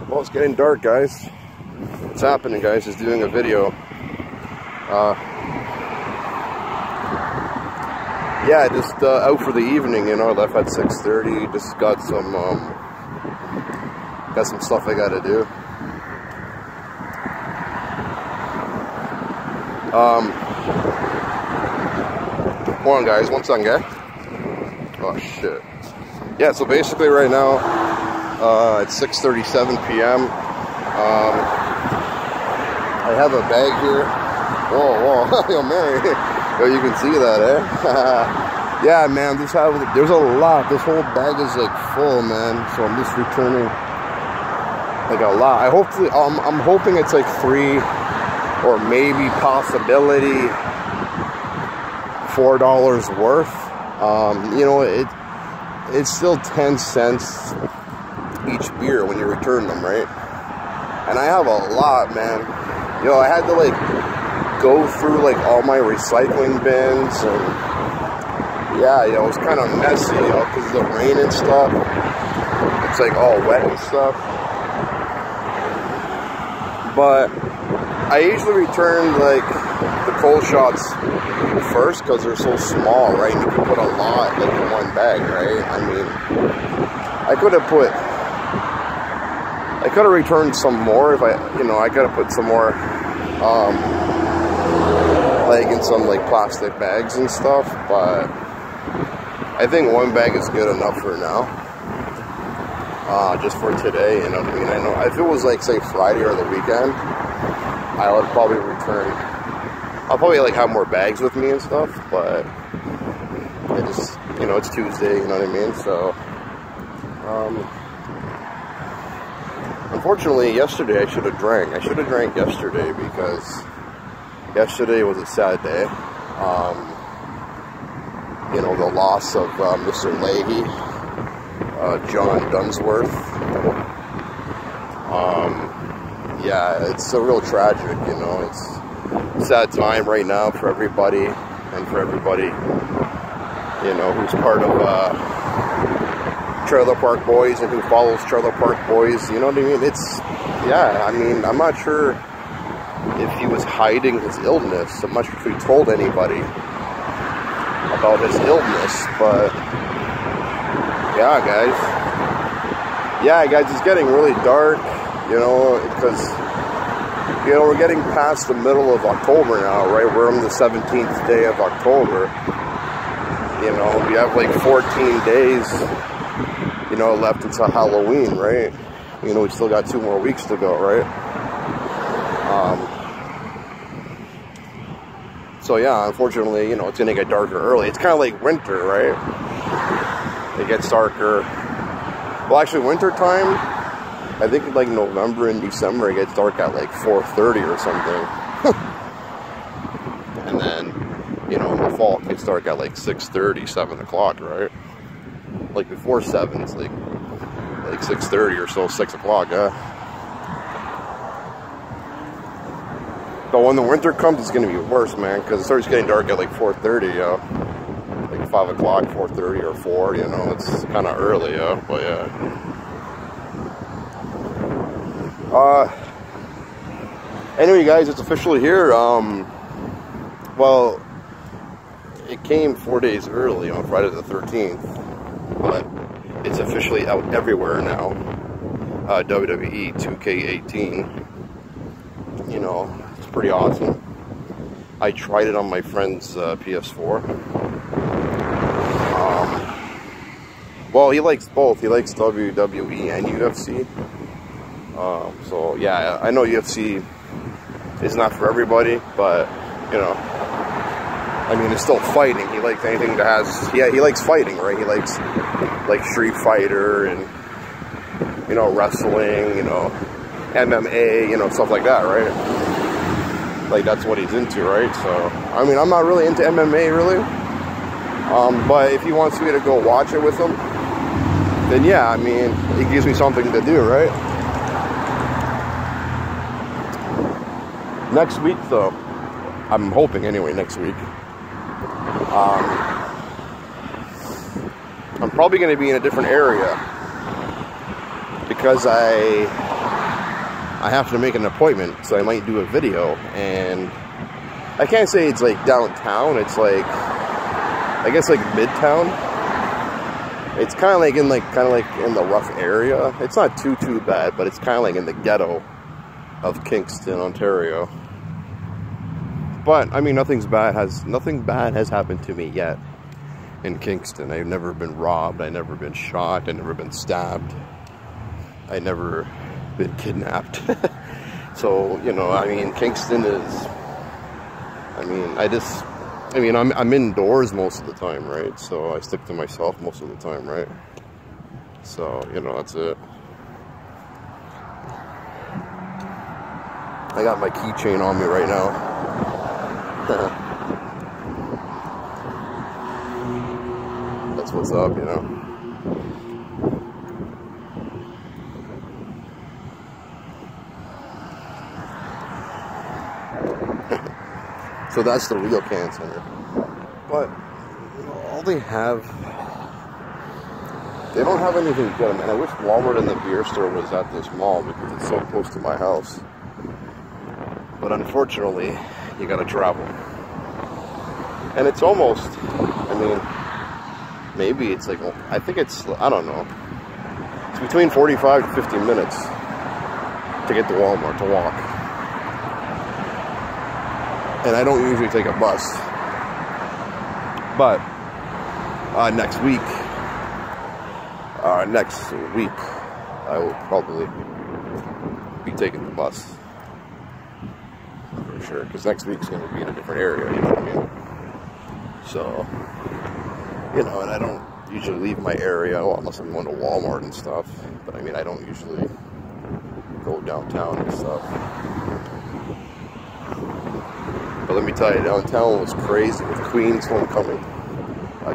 Well, it's getting dark, guys. What's happening, guys, is doing a video. Yeah, just out for the evening, you know. I left at 6:30. Just got some stuff I gotta do. Hold on, guys. 1 second, guy. Oh shit. Yeah. So basically, right now, it's 6:37 p.m. I have a bag here. Whoa, yo, man. Yo, you can see that, eh? Yeah, man, there's a lot. This whole bag is like full, man. So I'm just returning like a lot. I'm hoping it's like 3 or maybe possibility $4 worth. You know, it's still 10 cents each beer when you return them, right? And I have a lot, man. You know, I had to like go through like all my recycling bins, and yeah, you know, it's kind of messy, you know, because of the rain and stuff. It's like all wet and stuff. But I usually return like the cold shots first because they're so small, right? You can put a lot like in one bag, right? I mean, I could have returned some more if I could have put some more like in some like plastic bags and stuff, but I think one bag is good enough for now. Just for today, you know what I mean? I know if it was like say Friday or the weekend, I would probably return. I'll probably like have more bags with me and stuff, but I just, you know, it's Tuesday, you know what I mean? So unfortunately, yesterday I should have drank. I should have drank yesterday because yesterday was a sad day. You know, the loss of Mr. Leahy, John Dunsworth. Yeah, it's so real tragic, you know. It's a sad time right now for everybody, and for everybody, you know, who's part of Trailer Park Boys and who follows Trailer Park Boys, you know what I mean? It's, yeah, I mean, I'm not sure if he was hiding his illness. I'm not sure if he told anybody about his illness, but yeah, guys, it's getting really dark, you know, because, you know, we're getting past the middle of October now, right? We're on the 17th day of October. You know, we have like 14 days, you know, left until Halloween, right? You know, we still got 2 more weeks to go, right? So yeah, unfortunately, you know, it's gonna get darker early. It's kind of like winter, right? It gets darker. Well, actually, winter time, I think like November and December, it gets dark at like 4:30 or something. And then, you know, in the fall, it gets dark at like 6:30, 7 o'clock, right? Like before 7, it's like 6:30 or so, 6 o'clock, yeah. But when the winter comes, it's going to be worse, man, because it starts getting dark at like 4:30, yo. Like 5 o'clock, 4:30 or 4, you know, it's kind of early, yo, but yeah. Anyway, guys, it's officially here. Well, it came 4 days early on Friday the 13th, but it's officially out everywhere now. WWE 2K18. You know, it's pretty awesome. I tried it on my friend's PS4. Well, he likes both. He likes WWE and UFC. So yeah, I know UFC is not for everybody, but you know, I mean, it's still fighting. He likes anything that has, yeah, he likes fighting, right? He likes like Street Fighter and, you know, wrestling, you know, MMA, you know, stuff like that, right? Like that's what he's into, right? So I mean, I'm not really into MMA really, but if he wants me to go watch it with him, then yeah, I mean, it gives me something to do, right? Next week, though, I'm hoping anyway, next week, I'm probably going to be in a different area because I have to make an appointment, so I might do a video. And I can't say it's like downtown, it's like, I guess like midtown. It's kind of like in the rough area. It's not too bad, but it's kind of like in the ghetto of Kingston, Ontario. But I mean, nothing bad has happened to me yet in Kingston. I've never been robbed. I've never been shot. I've never been stabbed. I've never been kidnapped. So, you know, I mean, Kingston is, I'm indoors most of the time, right? So I stick to myself most of the time, right? So, you know, that's it. I got my keychain on me right now. That's what's up, you know. So that's the real Can Center. But, you know, all they don't have anything good. Man, I wish Walmart and the beer store was at this mall because it's so close to my house. But unfortunately, you gotta travel. And it's almost, I mean, maybe it's like, I think it's, I don't know. It's between 45 to 50 minutes to get to Walmart, to walk. And I don't usually take a bus. But next week, I will probably be taking the bus. For sure. Because next week's going to be in a different area, you know what I mean? So, you know, and I don't usually leave my area, well, unless I'm going to Walmart and stuff. But I mean, I don't usually go downtown and stuff. But let me tell you, downtown was crazy with Queens Homecoming,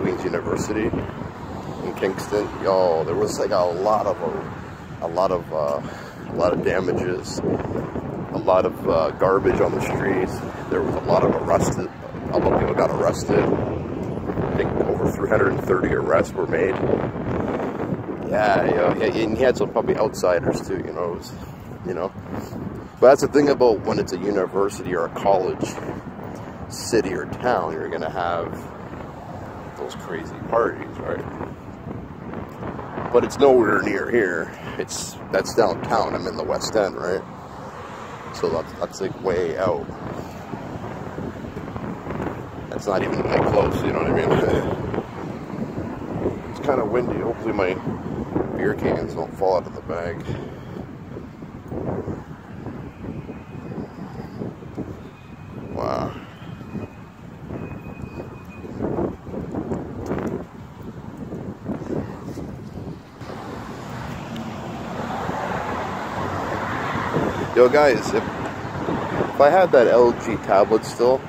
Queens University in Kingston. Yo, there was like a lot of damages, a lot of garbage on the streets. There was a lot of arrested. A lot of people got arrested. I think over 330 arrests were made. Yeah, and he had some probably outsiders too. You know, it was, you know. But that's the thing about when it's a university or a college, city or town, you're gonna have those crazy parties, right? But it's nowhere near here. That's downtown. I'm in the West End, right? So that's like way out. That's not even like close, you know what I mean? It's kind of windy. Hopefully my beer cans don't fall out of the bag. Wow. Yo guys, if I had that LG tablet still,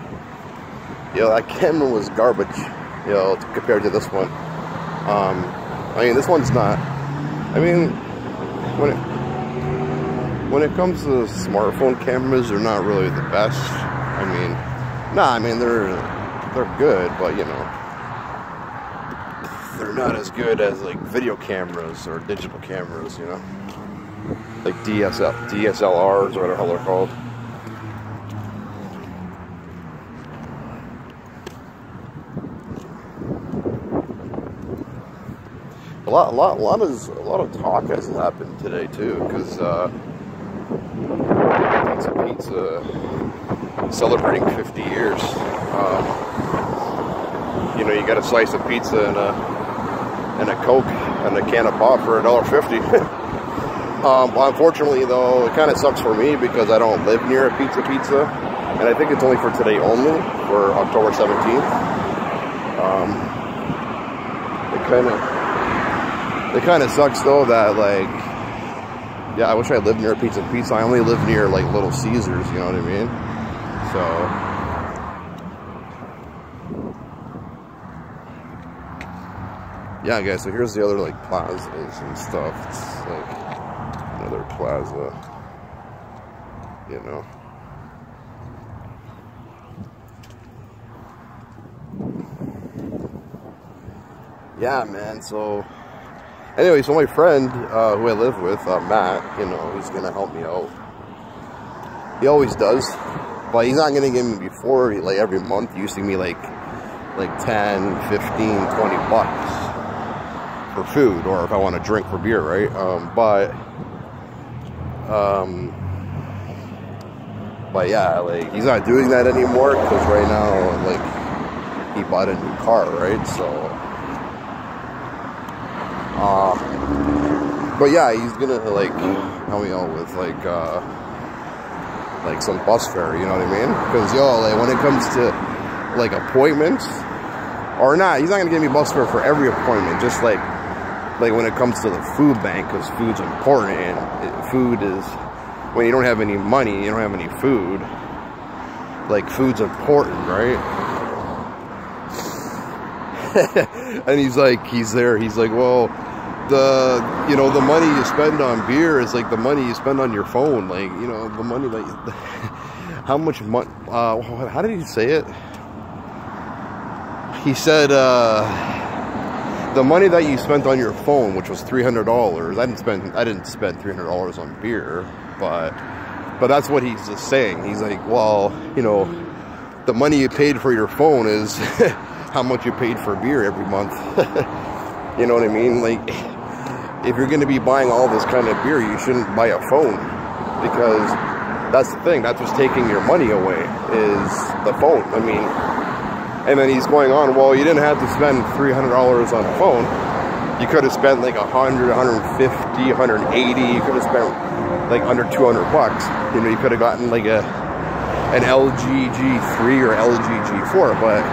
yo, that camera was garbage, yo, compared to this one. I mean, this one's not. I mean, when it comes to smartphone cameras, they're not really the best. I mean, nah, I mean, they're good, but, you know, they're not as good as, like, video cameras or digital cameras, you know? Like DSLRs, or whatever the hell they're called. A lot of talk has happened today too, because Pizza celebrating 50 years. You know, you got a slice of pizza and a Coke and a can of pop for $1.50. Unfortunately, though, it kind of sucks for me because I don't live near a Pizza, and I think it's only for today only, for October 17th. It kind of sucks though that, like, yeah, I wish I lived near a Pizza. I only live near like Little Caesars, you know what I mean? So yeah, guys, so here's the other like plazas and stuff. It's like another plaza, you know. yeah, man. So anyway, so my friend who I live with, Matt, you know, he's gonna help me out. He always does, but he's not gonna give me before, like every month. He used to give me like 10, 15, 20 bucks for food, or if I want to drink for beer, right? But yeah, like he's not doing that anymore because right now, like he bought a new car, right? So, but yeah, he's gonna like help me out with like some bus fare, you know what I mean? Because yo, like when it comes to like appointments, or not, he's not gonna give me bus fare for every appointment. Just like when it comes to the food bank, because food's important, and food is, when you don't have any money, you don't have any food, like food's important, right? And he's like, he's like, well, the money you spend on beer is like the money you spend on your phone, like, you know, the money that how much money, how did he say it? He said, the money that you spent on your phone, which was $300, I didn't spend $300 on beer, but that's what he's just saying. He's like, well, you know, the money you paid for your phone is how much you paid for beer every month. You know what I mean? Like, if you're going to be buying all this kind of beer, you shouldn't buy a phone, because that's the thing. That's what's taking your money away, is the phone. I mean, and then he's going on, well, you didn't have to spend $300 on the phone. You could have spent like 100, 150, 180. You could have spent like under 200 bucks. You know, you could have gotten like an LG G3 or LG G4. But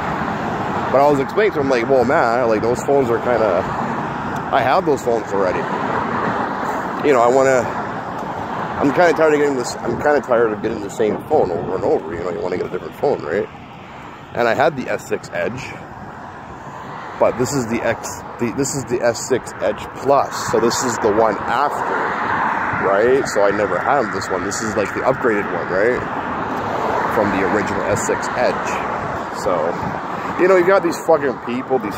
I was explaining to him, like, well, man, like those phones are kind of, I have those phones already. You know, I'm kind of tired of getting this. I'm kind of tired of getting the same phone over and over. You know, you want to get a different phone, right? And I had the S6 Edge, but this is the S6 Edge Plus, so this is the one after, right? So I never had this one. This is like the upgraded one, right? From the original S6 Edge. So, you know, you got these fucking people, these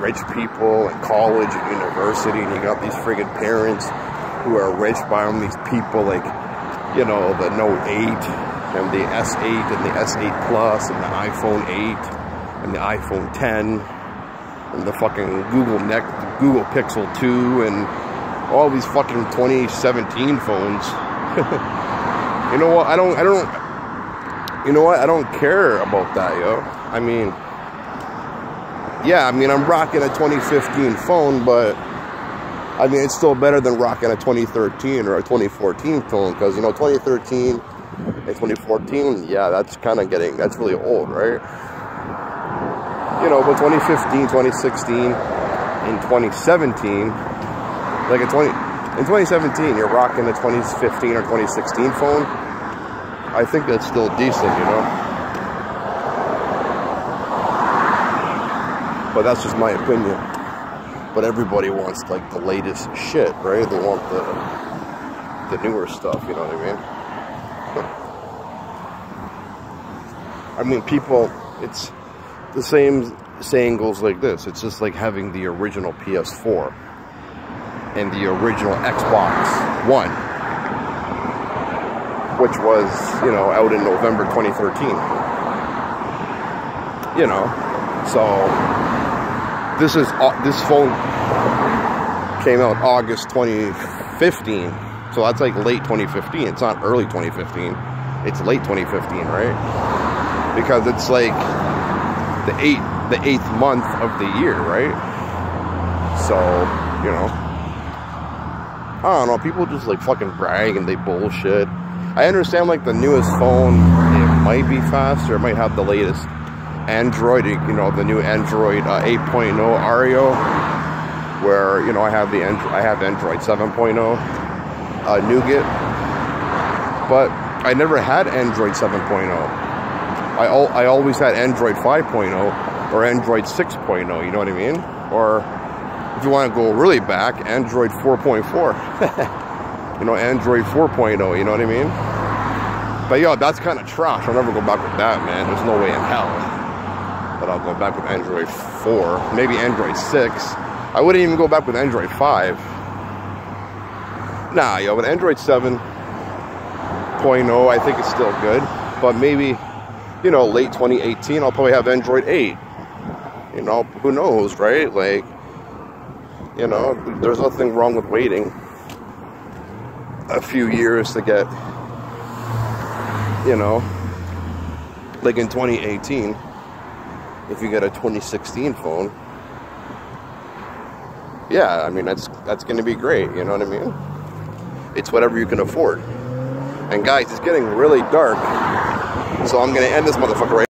rich people in college and university, and you got these friggin' parents who are rich buying these people, like, you know, the Note 8, and the S8 and the S8 Plus and the iPhone 8 and the iPhone 10 and the fucking Google Pixel 2 and all these fucking 2017 phones. You know what? I don't care about that, yo. I mean, yeah, I mean, I'm rocking a 2015 phone, but I mean, it's still better than rocking a 2013 or a 2014 phone, because, you know, 2013 and 2014, yeah, that's really old, right? You know, but 2015, 2016, and 2017, like in 2017, you're rocking a 2015 or 2016 phone. I think that's still decent, you know? But that's just my opinion. But everybody wants, like, the latest shit, right? They want the newer stuff, you know what I mean? I mean, people, it's the same saying goes like this. It's just like having the original PS4 and the original Xbox One, which was, you know, out in November 2013. You know, so this phone came out August 2015. So that's like late 2015. It's not early 2015. It's late 2015, right? Because it's like the eighth month of the year, right? So, you know, I don't know, people just like fucking brag and they bullshit. I understand, like, the newest phone, it might be faster, it might have the latest Android, you know, the new Android 8.0 Oreo, where, you know, I have Android 7.0 Nougat, but I never had Android 7.0. I always had Android 5.0 or Android 6.0, you know what I mean? Or if you want to go really back, Android 4.4. You know, Android 4.0, you know what I mean? But yo, that's kind of trash. I'll never go back with that, man. There's no way in hell that I'll go back with Android 4, maybe Android 6. I wouldn't even go back with Android 5. Nah, yo, with Android 7.0, I think it's still good. But maybe, you know, late 2018, I'll probably have Android 8. You know, who knows, right? Like, you know, there's nothing wrong with waiting a few years to get, you know, like in 2018, if you get a 2016 phone, yeah, I mean, that's going to be great, you know what I mean? It's whatever you can afford. And guys, it's getting really dark, so I'm going to end this motherfucker right